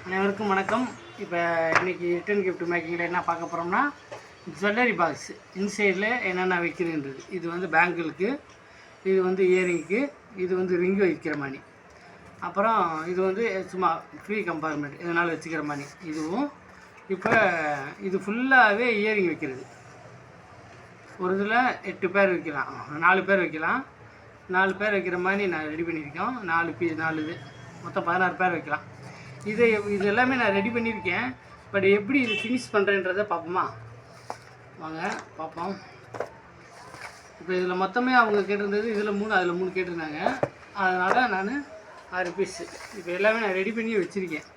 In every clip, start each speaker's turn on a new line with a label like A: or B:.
A: அனைவருக்கும் வணக்கம். இப்போ இன்றைக்கி ரிட்டன் கிஃப்ட் மேக்கிங்கில் என்ன பார்க்க போகிறோம்னா, ஜுவல்லரி பாக்ஸ் இன்சைடில் என்னென்ன வைக்கிறதுன்றது. இது வந்து பேங்கிளுக்கு, இது வந்து இயரிங்க்கு, இது வந்து ரிங்கு வைக்கிற மாதிரி, அப்புறம் இது வந்து சும்மா ஃப்ரீ கம்பார்ட்மெண்ட் இதனால் வச்சுக்கிற மாதிரி. இதுவும் இப்போ இது ஃபுல்லாகவே இயரிங் வைக்கிறது. ஒரு இதில் 8 பேர் வைக்கலாம், 4 பேர் வைக்கலாம். 4 பேர் வைக்கிற மாதிரி நான் ரெடி பண்ணியிருக்கோம். 4 இது மொத்தம் 16 பேர் வைக்கலாம். இது எல்லாமே நான் ரெடி பண்ணியிருக்கேன். பட் எப்படி இது ஃபினிஷ் பண்ணுறேன்றதை பார்ப்போமா? வாங்க பார்ப்போம். இப்போ இதில் மொத்தமே அவங்க கேட்டிருந்தது இதில் 3, அதில் 3 கேட்டிருந்தாங்க. அதனால் நான் 6 பீஸு இப்போ எல்லாமே நான் ரெடி பண்ணி வச்சுருக்கேன்.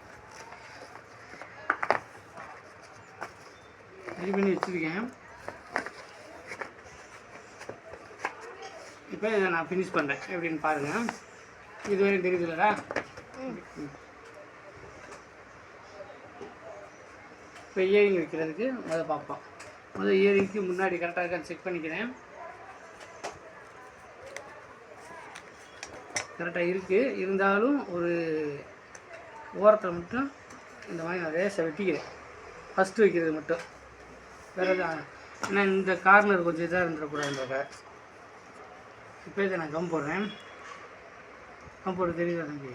A: இப்போ இதை நான் ஃபினிஷ் பண்ணுறேன். எப்படின்னு பாருங்கள். இதுவரையும் தெரியுதுல்லடா. இப்போ இயரிங் வைக்கிறதுக்கு பார்ப்போம். இயரிங்க்கு முன்னாடி கரெக்டாக இருக்கான்னு செக் பண்ணிக்கிறேன். கரெக்டாக இருக்குது. இருந்தாலும் ஒரு ஓரத்தில் மட்டும் இந்த மாதிரி நான் ரேஸை வெட்டிக்கிறேன். ஃபஸ்ட்டு வைக்கிறது மட்டும். வேறு தான், ஏன்னா இந்த கார்னர் கொஞ்சம் இதாக இருந்துடக்கூடாதுன்றத. இப்போ இதை நான் கம் போடுறேன். கம் போட்டு தெரியுதா தம்பி?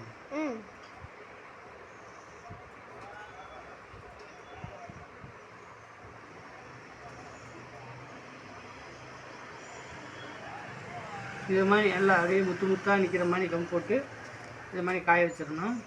A: இது மாதிரி எல்லாம் அப்படியே முத்தாக நிற்கிற மாதிரி கம் போட்டு இது மாதிரி காய வச்சிடணும்.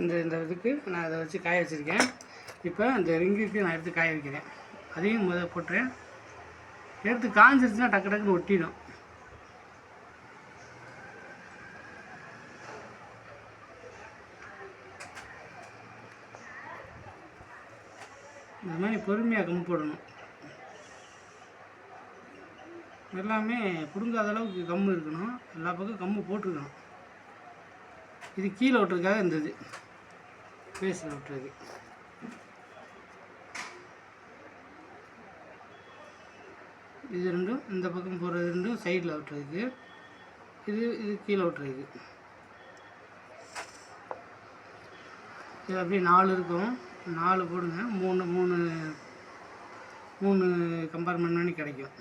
A: இந்த இதுக்கு நான் அதை வச்சு காய வச்சுருக்கேன். இப்போ அந்த ரிங்குக்கு நான் எடுத்து காய வைக்கிறேன். அதையும் முதல் போட்டுறேன். எடுத்து காஞ்சிருச்சுன்னா டக்கு டக்குன்னு ஒட்டிடும். இந்த மாதிரி பொறுமையாக கம் போடணும். எல்லாமே பிடுங்காத அளவுக்கு கம்மு இருக்கணும். எல்லா பக்கம் கம்மு போட்டுருக்கணும். இது கீழே விட்டுறதுக்காக இருந்தது, பேஸில் விட்டுறது. இது ரெண்டும் இந்த பக்கம் போடுறது ரெண்டும் சைடில் விட்டுறதுக்கு. இது கீழே விட்டுறது. இது அப்படியே 4 இருக்கும். 4 போடுங்க. 3 கம்பார்ட்மெண்ட் பண்ணி கிடைக்கும்.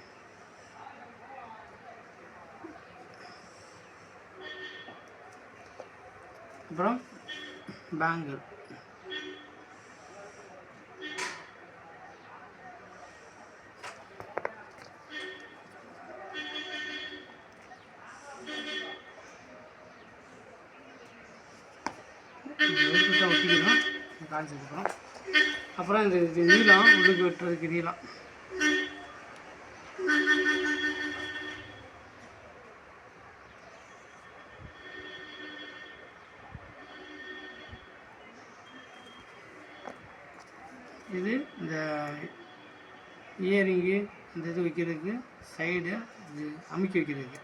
A: அப்புறம் பேங்கிள் ஒட்டிக்கணும் காய்ச்சதுக்கப்புறம். அப்புறம் இந்த நீளம் உள்ளுக்கு வெட்டுறதுக்கு நீளம். இது இந்த இயரிங்கு இந்த இது வைக்கிறதுக்கு சைடு இது அமுக்கி வைக்கிறதுக்கு.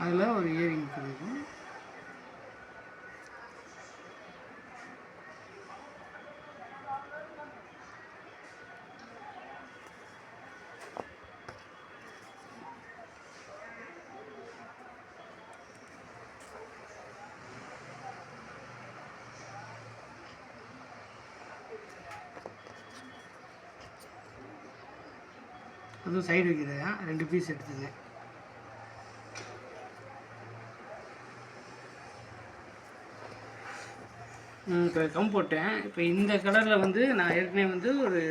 A: அதில் ஒரு இயரிங் வைக்கிறதுக்கு. அதுவும் சைடு வைக்கிறதா 2 பீஸ் எடுத்துங்க. இப்போ கம் போட்டேன். இப்போ இந்த கலரில் வந்து நான் ஏற்கனவே வந்து ஒரு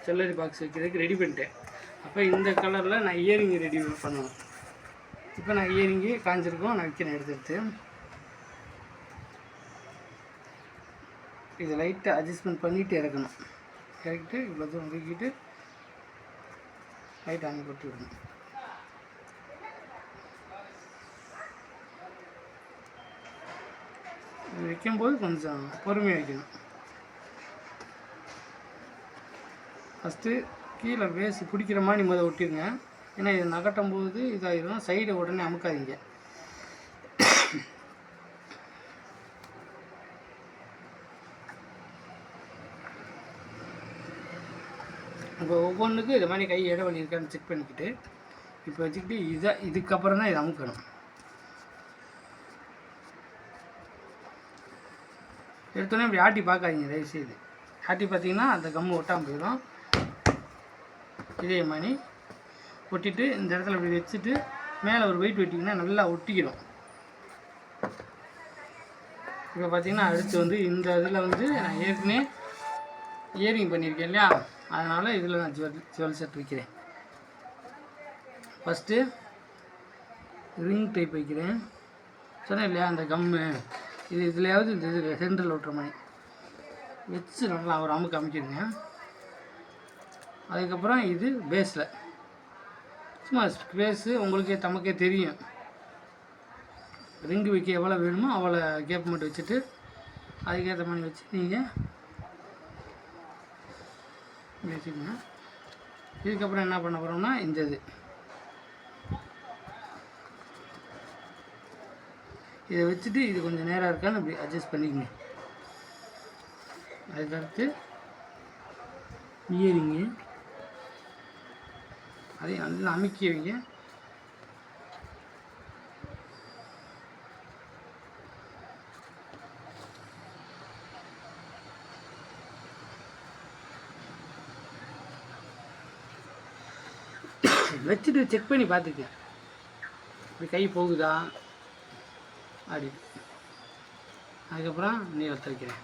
A: ஜுவல்லரி பாக்ஸ் வைக்கிறதுக்கு ரெடி பண்ணிட்டேன். அப்போ இந்த கலரில் நான் இயரிங் ரெடி பண்ணணும். இப்போ நான் இயரிங்கு காஞ்சிருக்கோம், நான் வைக்கிறேன் எடுத்து இதை லைட்டாக அட்ஜஸ்ட்மெண்ட் பண்ணிவிட்டு இறக்கணும். இறக்கிட்டு இவ்வளோ தூரம் தூக்கிட்டு லைட் ஆங்கி கொட்டி விடணும். இது வைக்கும்போது கொஞ்சம் பொறுமையாக வைக்கணும். ஃபஸ்ட்டு கீழே பேஸு பிடிக்கிற மாதிரி முதல் ஒட்டிடுங்க. ஏன்னா இது நகட்டும் போது இதாகிடும். சைடை உடனே அமுக்காதீங்க. இப்போ ஒவ்வொன்றுக்கும் இது மாதிரி கை இடைவெளி இருக்கான்னு செக் பண்ணிக்கிட்டு இப்போ வச்சுக்கிட்டு இதுக்கப்புறம் தான் இதை அமுக்கணும். எடுத்தோன்னே இப்படி ஆட்டி பார்க்காதீங்க தயவுசெய்து. ஆட்டி பார்த்தீங்கன்னா அந்த கம்மு ஒட்டாமல் போயிடும். இதே மாதிரி ஒட்டிட்டு இந்த இடத்துல இப்படி வச்சுட்டு மேலே ஒரு வெயிட் வெட்டிங்கன்னா நல்லா ஒட்டிக்கிடும். இப்போ பார்த்தீங்கன்னா அடுத்து இந்த இதில் நான் ஏற்கனவே இயரிங் பண்ணியிருக்கேன் இல்லையா, அதனால் இதில் நான் ஜுவல் செட் வைக்கிறேன். ஃபஸ்ட்டு ரிங் டைப் வைக்கிறேன். சொன்னேன் இல்லையா அந்த கம்மு இதுலையாவது இந்த இது சென்டரில் விட்டுற மாதிரி வச்சு நல்லா ஒரு அமுக்கு அமைக்கிடுங்க. அதுக்கப்புறம் இது பேஸில் சும்மா பேஸு உங்களுக்கே தமக்கே தெரியும். ரிங்கு வைக்க எவ்வளோ வேணுமோ அவ்வளோ கேப் மட்டும் வச்சுட்டு அதுக்கேற்ற மாதிரி வச்சு நீங்கள் வச்சுக்கோங்க. இதுக்கப்புறம் என்ன பண்ண போகிறோம்னா இந்த இதை வச்சுட்டு இது கொஞ்சம் நேராக இருக்கான்னு அப்படி அட்ஜஸ்ட் பண்ணிக்கங்க. அதுக்கடுத்து இயரிங்கு அதையும் நல்லா அமுக்கி வைங்க. வச்சுட்டு செக் பண்ணி பார்த்துக்கேன் இப்படி கை போகுதா அப்படி. அதுக்கப்புறம் நீளத்தை வைக்கிறேன்.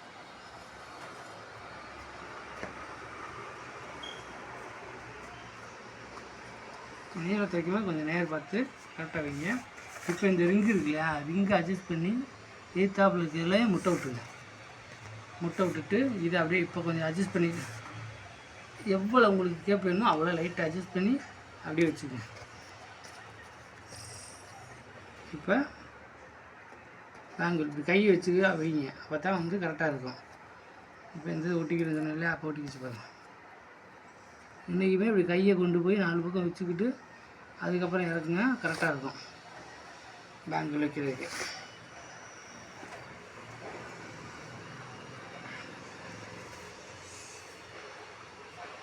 A: நீளத்தை வைக்கும்போது கொஞ்சம் நேரம் பார்த்து கரெக்டாக வைங்க. இப்போ இந்த ரிங்கு இருக்கு இல்லையா, ரிங்கை அட்ஜஸ்ட் பண்ணி எய்த்தாப்பில் இருக்கிறதுல முட்டை விட்டுருங்க. முட்டை விட்டுட்டு இதை அப்படியே இப்போ கொஞ்சம் அட்ஜஸ்ட் பண்ணி எவ்வளோ உங்களுக்கு கேப் வேணுமோ அவ்வளோ லைட்டாக அட்ஜஸ்ட் பண்ணி அப்படியே வச்சுக்கோங்க. இப்போ பேங்கிள் இப்படி கையை வச்சு வைங்க, அப்போ தான் கரெக்டாக இருக்கும். இப்போ இந்த ஒட்டிக்கிறது இல்லையா, அப்போ ஒட்டிக்கிச்சு பாருங்க. இன்றைக்குமே இப்படி கையை கொண்டு போய் 4 பக்கம் வச்சுக்கிட்டு அதுக்கப்புறம் இறக்குங்க, கரெக்டாக இருக்கும் பேங்கிள் வைக்கிறதுக்கு.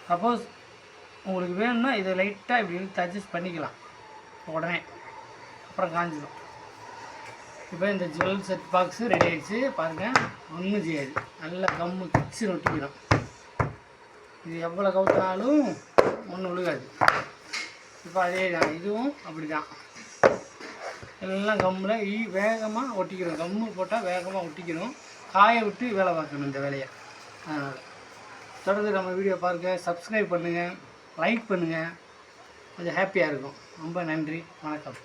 A: சப்போஸ் உங்களுக்கு வேணும்னா இதை லைட்டாக இப்படி இழுத்து அட்ஜஸ்ட் பண்ணிக்கலாம் உடனே, அப்புறம் காஞ்சிடும். இப்போ இந்த ஜுவல் செட் பாக்ஸு ரெடி ஆகிடுச்சு பாருங்கள். ஒன்றும் செய்யாது, நல்லா கம்மு கிச்சு ஒட்டிக்கிறோம். இது எவ்வளோ கவுத்தினாலும் ஒன்றும் விழுகாது. இப்போ அதே தான் இதுவும் அப்படி தான், எல்லாம் கம்மில் வேகமாக ஒட்டிக்கிறோம். கம்மு போட்டால் வேகமாக ஒட்டிக்கிறோம். காய விட்டு வேலை பார்க்கணும் இந்த வேலையை. அதனால் தொடர்ந்து நம்ம வீடியோ பாருங்கள், சப்ஸ்கிரைப் பண்ணுங்கள், லைக் பண்ணுங்கள், கொஞ்சம் ஹாப்பியாக இருக்கும். ரொம்ப நன்றி, வணக்கம்.